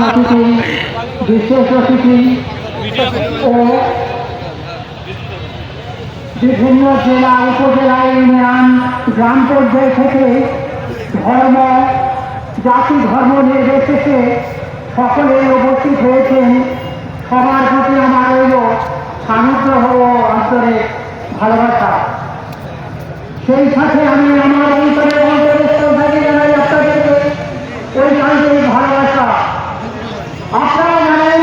অতিথি, বিশেষ অতিথি ও বিভিন্ন জেলা উপজেলা ইউনিয়ন গ্রাম পর্যায় থেকে ধর্ম জাতি ধর্ম নির্বিশেষে সকলে উপস্থিত হয়েছেন। সবার প্রতি আমার রইল সানুগ্রহ ও আন্তরিক ভালোবাসা। সেই সাথে আমি আমার অন্তরের অন্তরস্থল থেকে জানাই আপনাদেরকে ওই আন্তরিক ভালোবাসা। আপনারা জানেন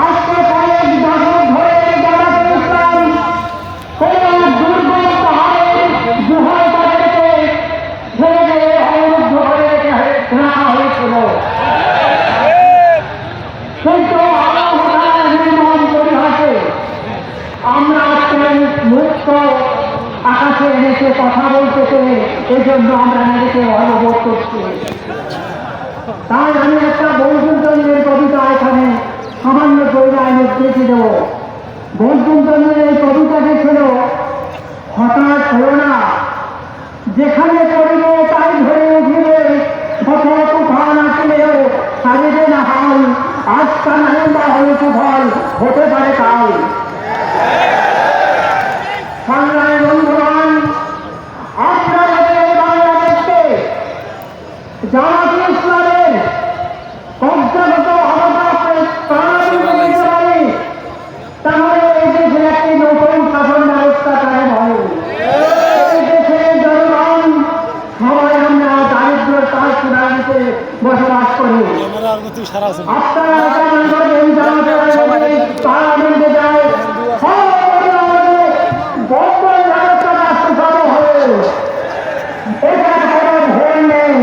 আজকে কয়েক বছর ধরে জামাতে ইসলাম কোন দুর্গম পাহাড়ের গুহায় তাদেরকে ধরে ধরে অবরুদ্ধ করে রাখা হয়েছিল। কিন্তু আমরা মুক্ত আকাশে এনেছে কথা বলতে পেরে এই জন্য আমরা নিজেকে অনুভব করছি। তাই আমি একটা বঙ্কিমচন্দ্রের কবিতা এখানে সামান্য কবিতায় নির্দেশে দেব। বঙ্কিমচন্দ্রের এই কবিতাটি ছিল, হঠাৎ হলো না যেখানে পড়িবে তাই ধরে উঠিবে, শত তুফান আসলেও সারিবে না হাল, আজকা নাই বা হয়তো ফল হতে পারে কাল। সংগ্রামী বন্ধুগণ, আপনারা বাংলাদেশকে জামাতে ইসলামের কব্জাগত তাহলে এই দেশের একটি নতুন শাসন ব্যবস্থা কায়েম হবে। এই দেশের জনগণ সবাই আমরা দারিদ্রতার চূড়ান্তে বসবাস করি। আপনারা পার্লামেন্টে যায় এটা কোনো ভুল নেই।